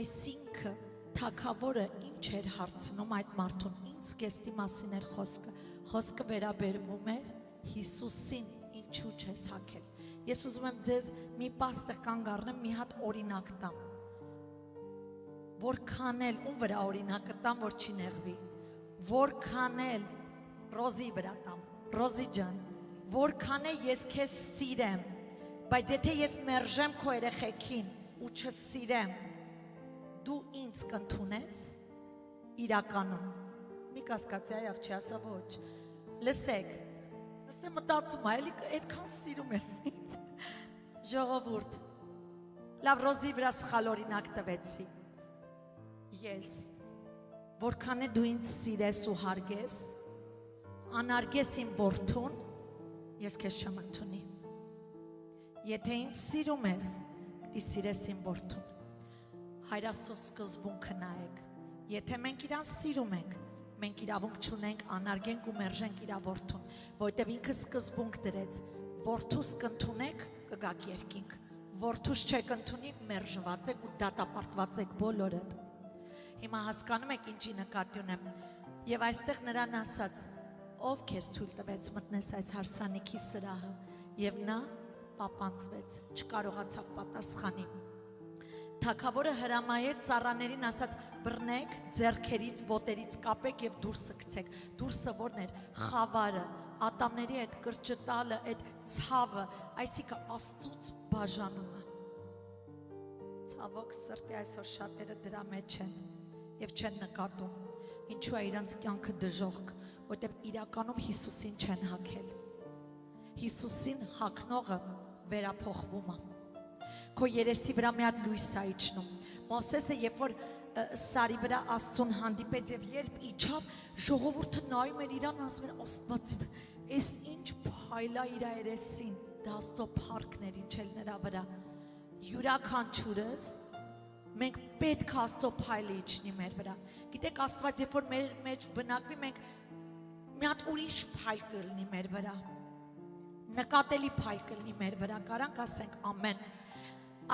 Այսինքն թագավորը ինչ էր հարցնում այդ մարդուն, ինչ զգեստի մասին էր խոսքը վերաբերվում էր Հիսուսին, ինչու չես հագել։ Ես ուզում եմ ձեզ մի պաստեղ կանգ առնեմ, մի հատ օրինակ տամ, որքան էլ ում վրա օրինակը տամ, որ չի նեղվի, որքան էլ Ռոզի վրա տամ, Ռոզի ջան, որքան է ես քեզ սիրեմ, բայց եթե ես մերժեմ քո երեխեքին ու չսիրեմ, դու ինձ կընդունես իրականում։ Մի կասկածի այախ չի ասա ոչ։ Լսեք, մտածում էլի այդքան սիրում ես ինձ։ Ժողովուրդ, լավ Ռոզի վրա սխալ օրինակ տվեցի։ Ես, որքան է դու ինձ սիրես ու հարգես, անարգես իմ որդուն, ես քեզ չեմ ընդունի։ Եթե ինձ սիրում ես, դի սիրես իմ որդուն։ Հայրասո սկզբունքը նայեք, եթե մենք իրան սիրում ենք, մենք իրավունք չունենք անարգենք ու մերժենք իր որդուն, որտեղ ինքը սկզբունք դրեց, որդուս կընդունեք, կգաք երկինք, որդուս չեք ընդունի, մերժված եք ու դատապարտված եք բոլորդ։ Հիմա հասկանում եք ինչի նկատի ունեմ, եւ այստեղ նրան ասաց, ով քեզ թույլ տվեց մտնես այս հարսանիքի սրահը, եւ նա պապանձվեց, չկարողացավ պատասխանի։ Թագավորը հրամայեց ծառաներին, ասաց բռնեք, ձեռքերից, ոտերից կապեք եւ դուրսը գցեք։ Դուրսը որն էր, խավարը, ատամների այդ կրճտալը, այդ ցավը, այսինքն Աստծուց բաժանումը։ Ցավոք սրտի այսօր շատերը դրա մեջ են եւ չեն նկատում, ինչու է իրանց կյանքը դժոխք, որտեղ իրականում Հիսուսին չեն հագել։ Հիսուսին հագնողը վերափոխվում է։ Քո երեսի վրա մի հատ լույս է իջնում։ Մովսեսը երբ որ սարի վրա Աստծուն հանդիպեց եւ երբ իջավ ժողովուրդը նայում էր իրան ասում են Աստված այս ինչ փայլա իր երեսին դա Աստծո փառքն էր իջել նրա վրա յուրաքանչյուրս մենք պետք է Աստծո փայլը իջնի մեր վրա գիտեք Աստված երբ որ մեր մեջ բնակվի մենք մի հատ ուրիշ փայլ կլինի մեր վրա նկատելի փայլ կլինի մեր վրա կարանք ասենք ամեն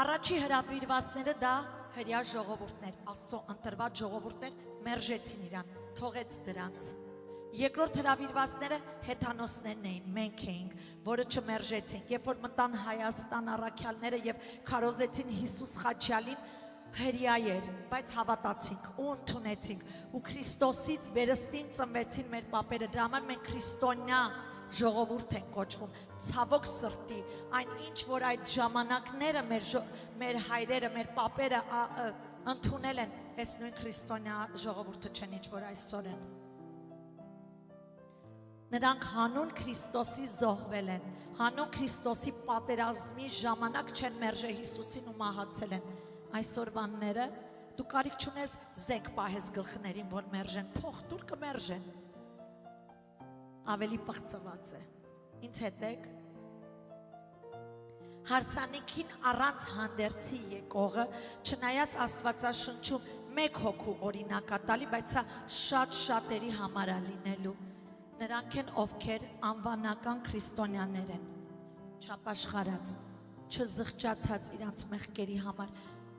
առաջի հրավիրվածները դա հրյա ժողովուրդներ Աստծո ընտրված ժողովուրդներ մերժեցին իրան թողեց դրանց երկրորդ հրավիրվածները հեթանոսներն էին մենք էինք որը չմերժեցին երբ որ մտան Հայաստան առաքյալները եւ քարոզեցին Հիսուս Խաչյալին հրյա էր բայց հավատացինք ու ընդունեցինք ու Քրիստոսից վերստին ծնվեցին մեր պապերը դրա համար մենք քրիստոնյա ժողովուրդ են կոչվում ցավոք սրտի այն ինչ որ այդ ժամանակները մեր հայրերը մեր պապերը ընդունել են այս նույն քրիստոնյա ժողովուրդը չեն ինչ որ այսօր են նրանք հանուն Քրիստոսի զոհվել են հանուն Քրիստոսի պատերազմի ժամանակ չեն մերժել Հիսուսին ու մահացել են այսօրվանները դու կարիք չունես զենք պահես գլխներին որ մերժեն փող դուր կմերժեն ավելի պղծված է ինձ հետ եք հարսանիքին առանց հանդերձի եկողը չնայած Աստվածաշնչում մեկ հոգու օրինակ է տալի բայց սա շատ շատերի համար է լինելու նրանք են ովքեր անվանական քրիստոնյաներ են չապաշխարած չզղջացած իրանց մեղքերի համար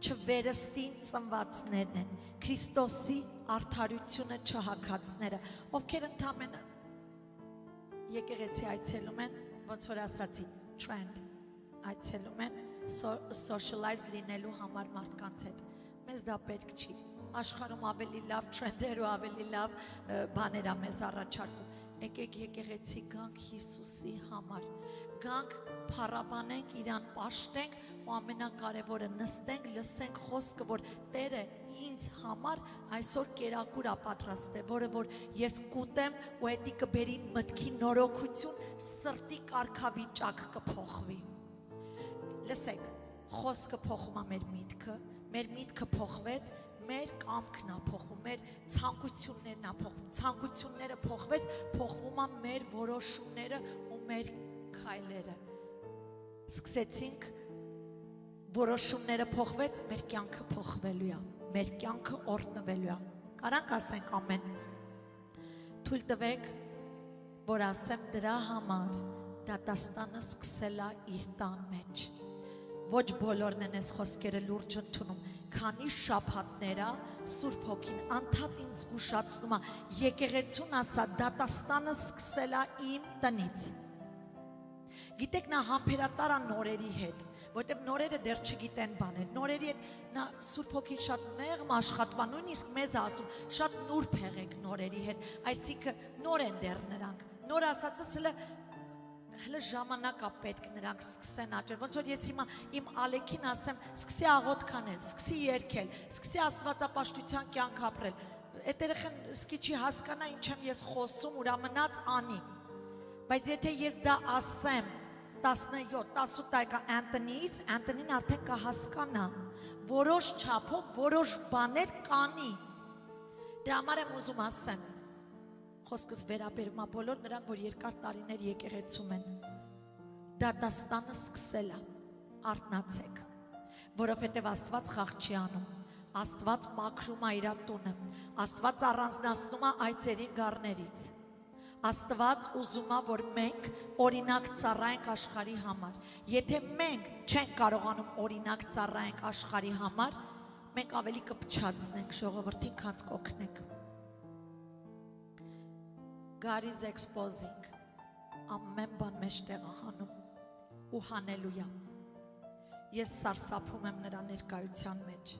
չվերստին ծնվածներն են Քրիստոսի արդարությունը չհագածները ովքեր ընդամենը եկեղեցի այցելում են ոնց որ ասացի trend այցելում են socialize լինելու համար մարդկանց հետ մեզ դա պետք չի աշխարհում ավելի լավ trend-եր ու ավելի լավ բաներ է մեզ առաջարկում եկեք եկեղեցի գանք Հիսուսի համար գանք փառաբանենք իրան պաշտենք ու ամենակարևորը նստենք լսենք խոսքը որ Տերը ինձ համար այսօր կերակուր է պատրաստել որը որ ես կուտեմ ու էդի կբերի մտքի նորոգություն սրտի կարգավիճակ կփոխվի լսեք խոսքը փոխում է մեր միտքը փոխվեց մեր կամքն է փոխվում, մեր ցանկություններն է փոխվում, ցանկությունները փոխվեց, փոխվում է մեր որոշումները ու մեր քայլերը։ Սկսեցինք որոշումները փոխվեց, մեր կյանքը փոխվելու է, մեր կյանքը օրհնվելու է։ Կարանք ասենք ամեն։ Թույլ տվեք, որ ասեմ դրա համար դատաստանը սկսել է իր տան մեջ։ Ոչ բոլորն են այս խոսքերը լուրջ ընդունում, քանի շաբաթները Սուրբ Հոգին անդադ ինձ զգուշացնում է, եկեղեցուն ասա դատաստանը սկսել է իմ տնից։ Գիտեք նա համբերատար է նորերի հետ, որտեղ նորերը դեռ չգիտեն բաներ, նորերի հետ նա Սուրբ Հոգին շատ մեղմ աշխատում է, նույնիսկ մեզ ասում, շատ նուրբ եղեք նորերի հետ, այսինքն նոր են դեռ նրանք, նոր ասածս հələ ժամանակ է պետք նրանք սկսեն աճել, ոնց որ ես հիմա իմ Ալեքին ասեմ, սկսի աղոտ քանել, սկսի երգել, սկսի աստվածապաշտության կյանք ապրել, այդ երեխան սկի չի հասկանա ինչ եմ ես խոսում, ուրամնաց անի, բայց եթե ես դա ասեմ 17-18 տարեկան Անտոնին արդեն կհասկանա, որոշ չափով, որոշ բաներ կանի, դրա համար եմ ուզում ասեմ, խոսքս վերաբերում է բոլոր նրանք, որ երկար տարիներ եկեղեցում են, դատաստանը սկսել է, արթնացեք, որովհետև Աստված խաղ չի անում, Աստված մաքրում է իր տունը, Աստված առանձնացնում է այծերին գառներից, Աստված ուզում է, որ մենք օրինակ ծառայենք աշխարհի համար, եթե մենք չենք կարողանում օրինակ ծառայենք աշխարհի համար, մենք ավելի կփչացնենք ժողովրդին, քան կօգնենք։ God is exposing ամեն բան մեջ տեղը հանում ու հանելույա ես սարսափում եմ նրա ներկայության մեջ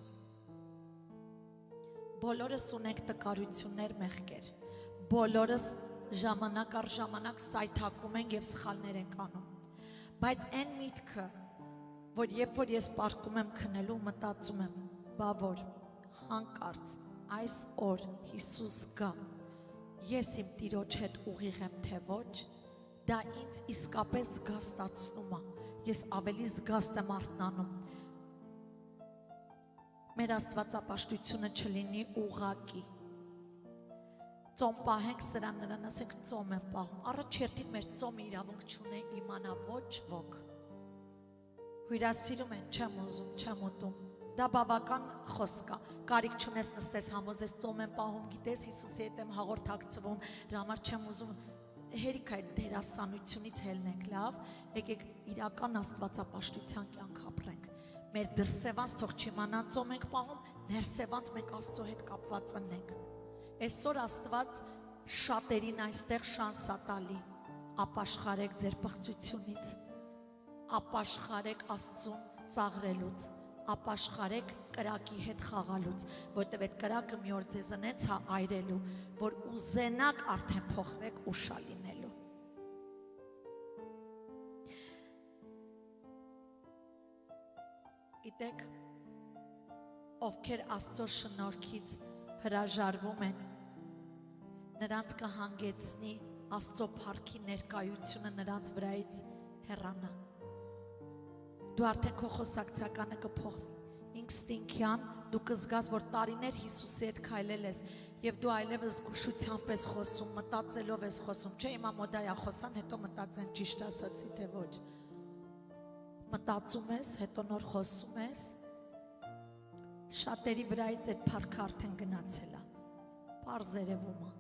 բոլորս ունենք տկարություններ մեղքեր բոլորս ժամանակ առ ժամանակ սայթակում ենք եւ սխալներ ենք անում բայց այն միտքը որ երբ որ ես պարկում եմ քնելու մտածում եմ բա որ հանկարծ այս օր Հիսուս գա ես իմ Տիրոջ հետ ուղիղ եմ թե ոչ, դա ինձ իսկապես զգաստացնում է, ես ավելի զգաստ եմ արթնանում, մեր աստվածապաշտությունը չլինի ուղակի։ Ծոմ պահենք սրան նրան ասենք ծոմ եմ պահում։ Առաջ երթին մեր ծոմը իրավունք չունե իմանա ոչ ոք։ Հյուրասիրում են, չեմ ուզում, չեմ ուտում։ Դա բավական խոսք է։ Կարիք չունես նստես համոզես ծոմ եմ պահում, գիտես Հիսուսի հետ եմ հաղորդակցվում, դրա համար չեմ ուզում։ Հերիք այդ դերասանությունից ելնենք, լավ, եկեք իրական աստվածապաշտության կյանք ապրենք։ Մեր դրսևանց թող չիմանան ծոմ ենք պահում, ներսևանց մենք Աստծո հետ կապված ընենք։ Այսօր Աստված շատերին այստեղ շանս է տալի, ապաշխարեք ձեր պղծությունից, ապաշխարեք Աստծուն ծաղրելուց, ապաշխարեք կրակի հետ խաղալուց, որտև այդ կրակը մի օր ձեզ ընեց է այրելու, որ ուզենակ արդեն փոխվեք ու շա լինելու։ Գիտեք, ովքեր Աստծո շնորհքից հրաժարվում են, նրանց կհանգեցնի Աստծո փառքի ներկայությունը նրանց վրայից հեռանա։ Դու արդեն քո խոսակցականը կփոխվի, ինստինկտյան դու կզգաս, որ տարիներ Հիսուսի հետ քայլել ես եւ դու այլևս զգուշությամբ ես խոսում, մտածելով ես խոսում, չէ՞ հիմա մոդայա խոսան, հետո մտածեն ճիշտ ասացի թե ոչ։ Մտածում ես, հետո նոր խոսում ես։ Շատերի վրայից այդ փառքը արդեն գնացել է, պարզ երևում է։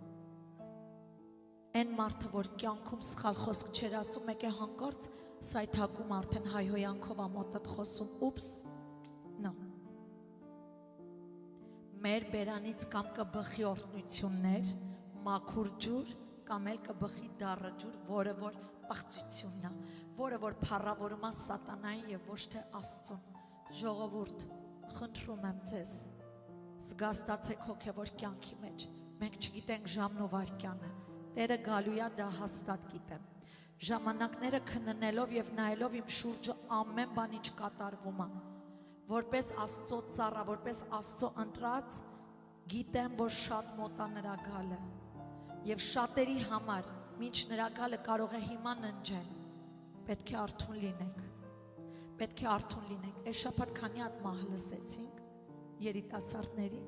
Այն մարդը, որ կյանքում սխալ խոսք չեր ասում, եկե հանկարծ սայթակում արդեն հայհոյանքով ամոտդ խոսում, ուպս, նո։ Մեր բերանից կամ կբխի օրհնություններ, մաքուր ջուր, կամ էլ կբխի դառը ջուր, որը որ պղծությունն է, որը որ փառավորում է սատանային եւ ոչ թե Աստծուն։ Ժողովուրդ, խնդրում եմ ձեզ, զգաստացեք հոգևոր կյանքի մեջ, մենք չգիտենք ժամն ու վայրկյանը, Տերը գալու է, դա հաստատ գիտեմ։ Ժամանակները քննելով եւ նայելով իմ շուրջը ամեն բան ինչ կատարվում է, որպես Աստծո ծառա, որպես Աստծո ընտրած, գիտեմ, որ շատ մոտ է նրա գալը։ Եվ շատերի համար, մինչ նրա գալը կարող է հիմա ննջեն, պետք է արթուն լինենք։ Պետք է արթուն լինենք։ Այս շաբաթ քանի հատ մահ լսեցինք երիտասարդների,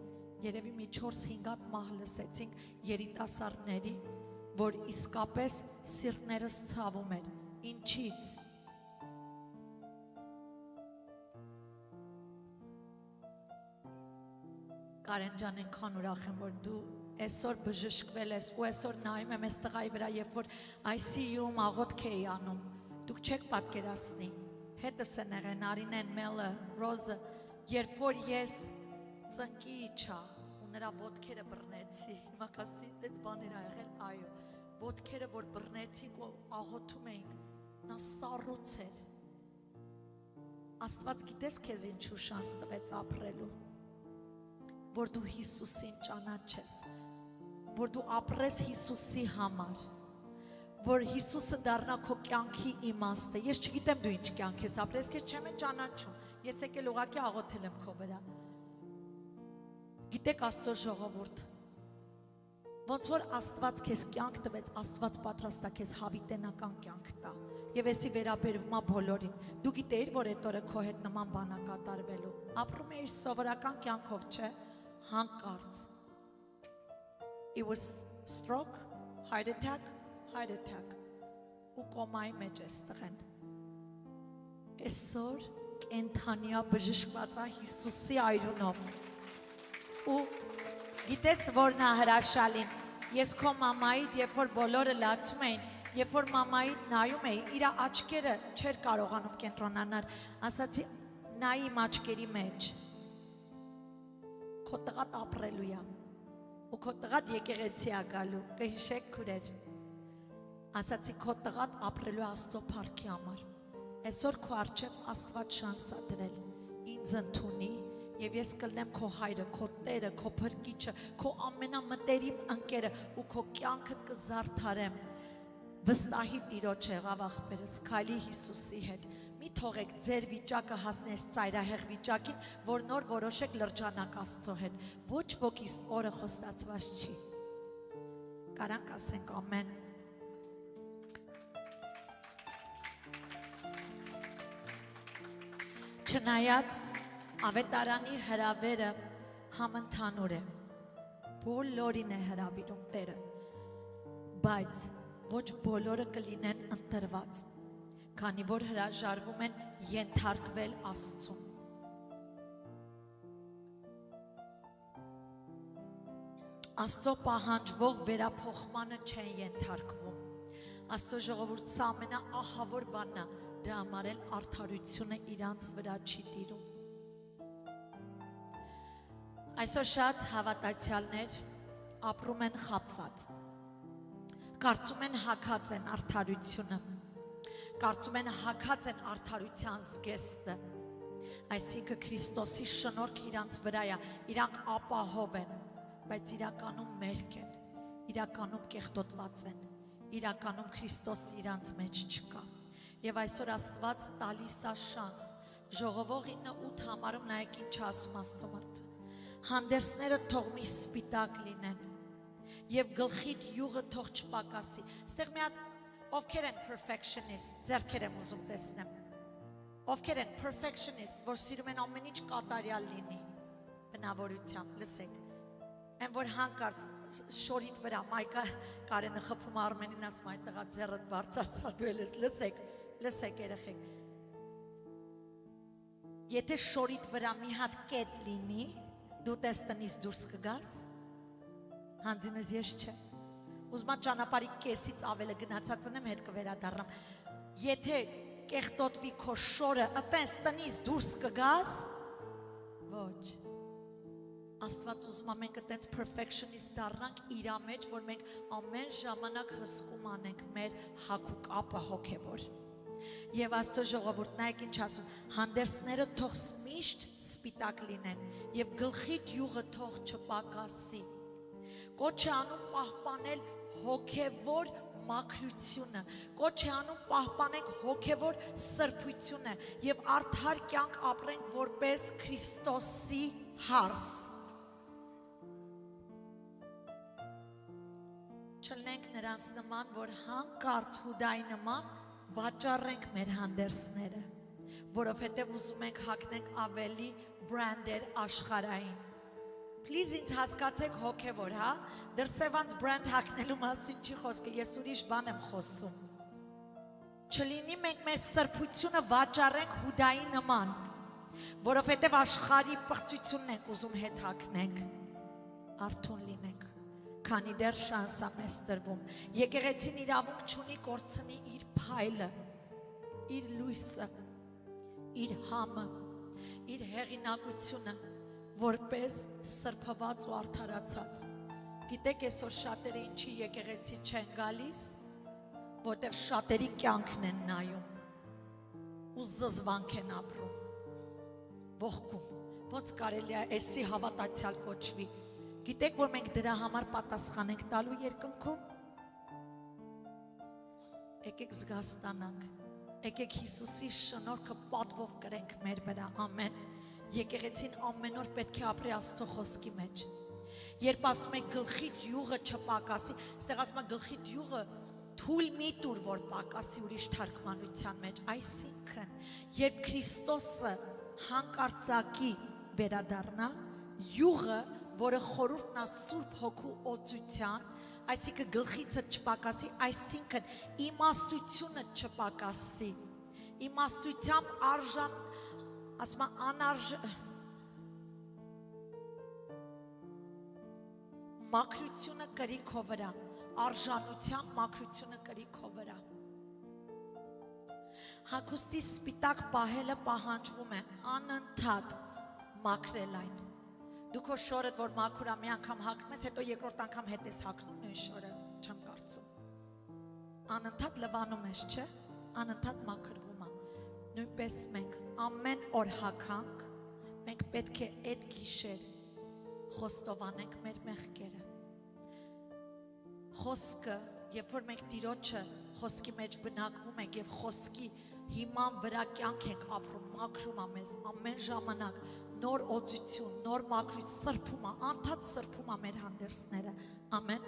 երևի մի 4-5 հատ մահ լսեցինք երիտասարդների, որ իսկապես սիրտներս ցավում էր։ Ինչից։ Կարեն ջան, այնքան ուրախ եմ, որ դու այսօր բժշկվել ես ու այսօր նայում եմ այս տղայի վրա, երբ որ ICU-ում աղոթք էի անում, դուք չեք պատկերացնի, հետս են եղել Արինեն, Մելը, Ռոզը, երբ որ ես ծնկի իջա ու նրա ոտքերը բռնեցի, հիմա կասի, դες բաներ ա եղել, այո, ոտքերը որ բռնեցինք ու աղոթում էինք, նա սառուց էր։ Աստված գիտես քեզ ինչու շանս տվեց ապրելու, որ դու Հիսուսին ճանաչես, որ դու ապրես Հիսուսի համար, որ Հիսուսը դառնա քո կյանքի իմաստը։ Ես չգիտեմ դու ինչ կյանք ես ապրել, ես քեզ չեմ ճանաչում, ես եկել ուղղակի աղոթել եմ քո վրա։ Գիտեք Աստծո ժողովուրդ, ոնց որ Աստված քեզ կյանք տվեց, Աստված պատրաստ է քեզ հավիտենական կյանք տա։ Եվ էսի վերաբերվում է բոլորին։ Դու գիտեիր, որ այդ օրը քո հետ նման բան է կատարվելու։ Ապրում էիր սովորական կյանքով, չէ՞։ Հանկարծ it was stroke, heart attack ու կոմայի մեջ է ստղեն։ Այսօր կենթանիա բժշկված է Հիսուսի այրունով։ Ու գիտես որն է հրաշալին, ես քո մամայիդ, երբ որ բոլորը լացում էին, երբ որ մամայիդ նայում էի, իր աչքերը չէր կարողանում կենտրոնանալ, ասացի նայի իմ աչքերի մեջ, քո տղատ ապրելու է, ու քո տղատ եկեղեցի է գալու, կհիշեք քուրեր, ասացի քո տղատ ապրելու է Աստծո փառքի համար, այսօր քո առջև Աստված շանս է դրել, ինձ ընդունի, եւ ես կլնեմ քո հայրը, քո տերը, քո փրկիչը, քո ամենամտերիմ ընկերը ու քո կյանքդ կզարդարեմ։ Վստահի Տիրոջ եղավ աղբերս, քայլի Հիսուսի հետ։ Մի թողեք ձեր վիճակը հասնես ծայրահեղ վիճակին, որ նոր որոշեք լրջանակ Աստծո հետ։ Ոչ ոքիս օրը խոստացված չի։ Կարանք ասենք ամեն։ Չնայած Ավետարանի հրավերը համընդհանուր է, բոլորին է հրավիրում Տերը, բայց ոչ բոլորը կլինեն ընտրված, քանի որ հրաժարվում են ենթարկվել Աստծուն։ Աստծո պահանջվող վերափոխմանը չեն ենթարկվում։ Աստծո ժողովուրդը ամենաահավոր բանն է, դրա համար էլ արդարությունը իրանց վրա չի տիրում։ Այսօր շատ հավատացյալներ ապրում են խաբված, կարծում են հագած են արդարությունը, կարծում են հագած են արդարության զգեստը, այսինքն Քրիստոսի շնորհքը իրանց վրա է, իրանք ապահով են, բայց իրականում մերկ են, իրականում կեղտոտված են, իրականում Քրիստոսը իրանց մեջ չկա։ Եվ այսօր Աստված տալիս է շանս, ժողովող 9:8 համարում նայեք ինչ ասում Աստծո մարդը, հանդերձները թող մի սպիտակ լինեն, եւ գլխիդ յուղը թող չպակասի։ Այստեղ մի հատ ովքեր են perfectionist, ձեռքեր եմ ուզում տեսնեմ, ովքեր են perfectionist, որ սիրում են ամեն ինչ կատարյալ լինի, բնավորությամբ, լսեք, Են որ հանկարծ շորիդ վրա մայկը Կարենը խփում Արմենին ասում այդ տղա ձեռդ բարձրացա դու ես լսեք երեխեք Եթե շորիդ վրա մի հատ կետ լինի դու տես տնից դուրս կգաս հանձինս ես չէ ուզում եմ ճանապարհի կեսից ավելի գնացած եմ հետ կվերադառնամ Եթե կեղտոտվի քո շորը տես տնից դուրս կգաս ոչ Աստված ուզում է մենք այդպես perfectionist դառնանք իր մեջ, որ մենք ամեն ժամանակ հսկում անենք մեր հագուկ ապը հոգևոր։ Եվ Աստծո ժողովուրդն նայեք ինչ ասում, հանդերձները թող միշտ սպիտակ լինեն եւ գլխիդ յուղը թող չպակասի։ Կոչ է անում պահպանել հոգևոր մաքրությունը, կոչ է անում պահպանենք հոգևոր սրբությունը եւ արդար կյանք ապրենք որպես Քրիստոսի հարս։ Չլնենք նրանց նման, որ հանկարծ Հուդայի նման վաճառենք մեր հանդերձները, որովհետև ուզում ենք հագնենք ավելի բրենդեր աշխարհային։ Please ինձ հասկացեք հոգևոր, հա? Դրսևանց բրենդ հագնելու մասին չի խոսքը, ես ուրիշ բան եմ խոսում։ Չլինի մենք մեր սրբությունը վաճառենք Հուդայի նման, որովհետև աշխարհի պղծությունն ենք ուզում հետ հագնենք, արթուն լինենք։ Քանի դեռ շանս է մեզ տրվում, եկեղեցին իրավունք չունի կորցնի իր փայլը, իր լույսը, իր համը, իր հեղինակությունը, որպես սրբված ու արդարացած։ Գիտեք այսօր շատերը ինչի եկեղեցի չեն գալիս, որտեղ շատերի կյանքն են նայում ու զզվանք են ապրում, ողքում, ոնց կարելի է էսի հավատացյալ կոչվի, Գիտեք, որ մենք դրա համար պատասխան ենք տալու երկնքում, եկեք զգաստանանք, եկեք Հիսուսի շնորհքը պատվով կրենք մեր վրա, ամեն, եկեղեցին ամեն օր պետք է ապրի Աստծո խոսքի մեջ, երբ ասում եք գլխիդ յուղը չպակասի, ստեղ ասում եք գլխիդ յուղը թույլ մի տուր, որ պակասի ուրիշ թարգմանության մեջ, այսինքն, երբ Քրիստոսը հանկարծակի վերադառնա, յուղը որը խորհուրդն է Սուրբ Հոգու օծության, այսինքն գլխիցը չպակասի, այսինքն իմաստությունը չպակասի, իմաստությամբ արժան, ասում եմ անարժան, մաքրությունը կրի քո վրա, արժանությամբ մաքրությունը կրի քո վրա։ Հագուստի սպիտակ պահելը պահանջվում է անընդհատ մաքրել այն։ Դու քո շորդ, որ մաքուր է, մի անգամ հագնում ես, հետո երկրորդ անգամ հետ ես հագնում նույն շորը, չեմ կարծում։ Անընդհատ լվանում ես, չէ՞, անընդհատ մաքրվում է։ Նույնպես մենք ամեն օր հագանք, մենք պետք է այդ գիշեր խոստովանենք մեր մեղքերը։ Խոսքը, երբ որ մենք Տիրոջը խոսքի մեջ բնակվում ենք եւ խոսքի հիման վրա կյանք ենք ապրում, մաքրում է մեզ ամեն ժամանակ նոր օծություն, նոր մաքրություն, սրբում է, անդադ սրբում է մեր հանդերձները, ամեն։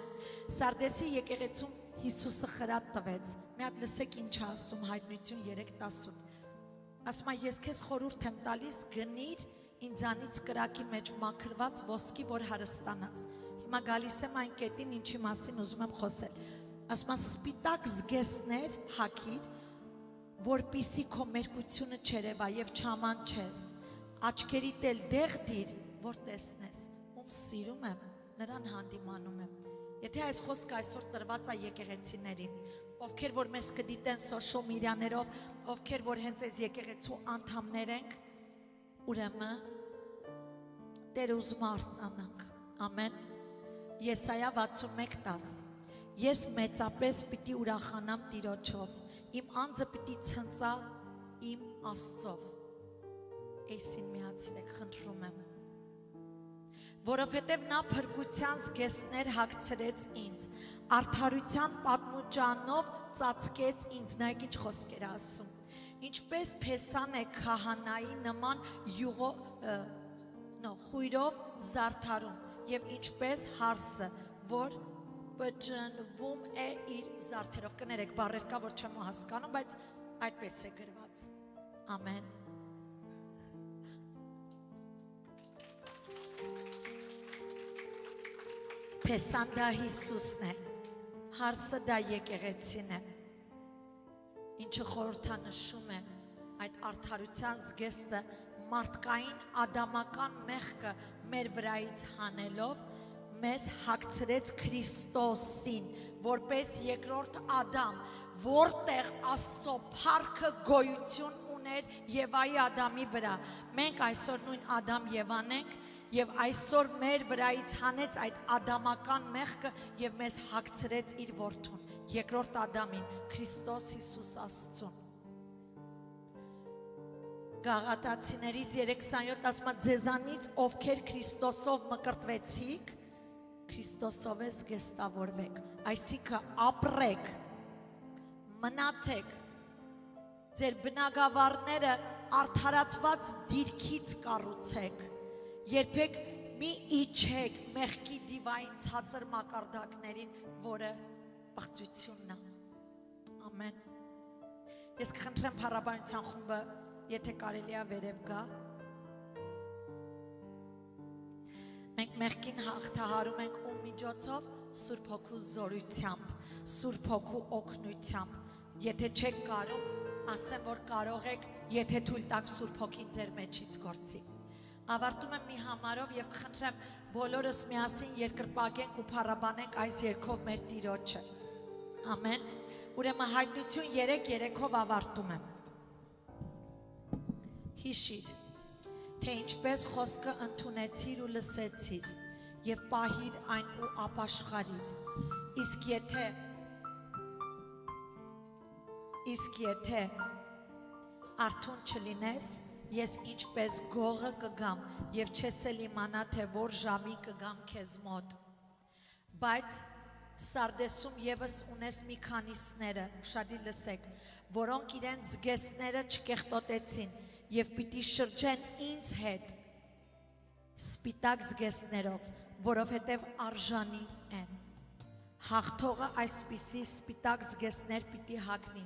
Սարդեսի եկեղեցում Հիսուսը խրատ տվեց, մի հատ լսեք ինչ ասում Հայտնություն 3:10, ասում է ես քեզ խորհուրդ եմ տալիս գնիր ինձանից կրակի մեջ մաքրված ոսկի, որ հարստանաս։ Հիմա գալիս եմ այն կետին, ինչի մասին ուզում եմ խոսել։ Ասում եմ սպիտակ զգեստներ հագիր, որպիսի քո մերկությունը չերևա եւ չամանչես։ Աչքերիդ էլ դեղ դիր, որ տեսնես։ Ում սիրում եմ, նրան հանդիմանում եմ։ Եթե այս խոսքը այսօր տրված է եկեղեցիներին, ովքեր որ մեզ կդիտեն սոցիալ մեդիաներով, ովքեր որ հենց այս եկեղեցու անդամներ ենք, ուրեմն Տերը ուզում է արթնանանք։ Ամեն։ Եսայա 61:10 Ես մեծապես պիտի ուրախանամ Տիրոջով, իմ անձը պիտի ցնծա իմ Աստծով։ Այսին միացրեք, խնդրում եմ։ Որովհետև նա փրկության զգեստներ հագցրեց ինձ, արդարության պատմուճանով ծածկեց ինձ, նայեք ինչ խոսքեր ասում։ Ինչպես փեսան է քահանայի նման խույրով զարդարում, եւ ինչպես հարսը, որ բջնվում է իր զարդերով։ Կներեք, բառեր կա, որ չեմ հասկանում, բայց այդպես է գրված։ Ամեն։ Փեսան դա Հիսուսն է, հարսը դա եկեղեցին է, ինչը խորհրդանշում է այդ արդարության զգեստը մարդկային ադամական մեղքը մեր վրայից հանելով մեզ հագցրեց Քրիստոսին, որպես երկրորդ Ադամ, որտեղ Աստծո փառքը գոյություն ուներ Եվայի Ադամի վրա։ Մենք այսօր նույն Ադամ Եվան ենք, եւ այսօր մեր վրայից հանեց այդ ադամական մեղքը եւ մեզ հագցրեց իր որդուն, երկրորդ Ադամին, Քրիստոս Հիսուս Աստծուն։ Գաղատացիներից 3:27 ասում է ձեզանից ովքեր Քրիստոսով մկրտվեցիք, Քրիստոսով է զգեստավորվեք, այսինքն ապրեք, մնացեք, ձեր բնագավառները արդարացված դիրքից կառուցեք, երբեք մի իջեք մեղքի դիվային ցածր մակարդակներին, որը պղծությունն է։ Ամեն։ Ես կխնդրեմ փառաբանության խումբը, եթե կարելի է վերև գա։ Մենք մեղքին հաղթահարում ենք ում միջոցով, Սուրբ Հոգու զորությամբ, Սուրբ Հոգու օգնությամբ։ Եթե չեք կարող, ասեմ, որ կարող եք, եթե թույլ տաք Սուրբ Հոգին ձեր մեջից գործի։ Ավարտում եմ մի համարով եւ կխնդրեմ բոլորս միասին երկրպագենք ու փառաբանենք այս երգով մեր Տիրոջը։ Ամեն։ Ուրեմն հայտնություն 3:3-ով ավարտում եմ։ Հիշիր, թե ինչպես խոսքը ընդունեցիր ու լսեցիր եւ պահիր այն ու ապաշխարիր։ Իսկ եթե արթուն չլինես, ես ինչպես գողը կգամ եւ չես էլ իմանա թե որ ժամի կգամ քեզ մոտ։ Բայց Սարդեսում եւս ունես մի քանիսները, շատի լսեք, որոնք իրենց զգեստները չկեղտոտեցին եւ պիտի շրջեն ինձ հետ սպիտակ զգեստներով, որովհետեւ արժանի են։ Հաղթողը այսպիսի սպիտակ զգեստներ պիտի հագնի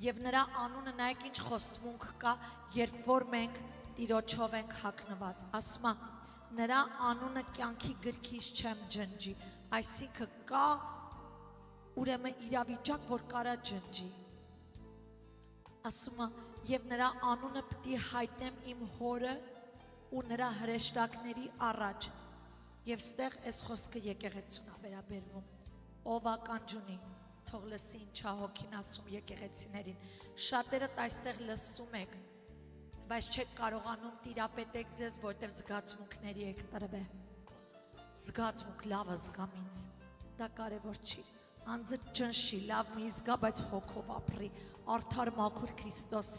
եւ նրա անունը նայեք ինչ խոստմունք կա, երբ որ մենք Տիրոջով ենք հագնված։ Ասում է, նրա անունը կյանքի գրքից չեմ ջնջի, այսինքն կա ուրեմն իրավիճակ, որ կարա ջնջի։ Ասում է, եւ նրա անունը պիտի հայտնեմ իմ հորը ու նրա հրեշտակների առաջ։ Եվ ստեղ այս խոսքը եկեղեցուն է վերաբերվում։ Ով ականջունի, թող լսի ինչա հոգին ասում եկեղեցիներին։ Շատերդ այստեղ լսում եք, բայց չեք կարողանում տիրապետեք ձեզ, որտեղ զգացմունքների եք տրվել։ Զգացմունք լավը զգամ ինձ, դա կարևոր չի։ Անձը ճնշի, լավ մի զգա, բայց հոգով ապրի, արդար մաքուր Քրիստոսի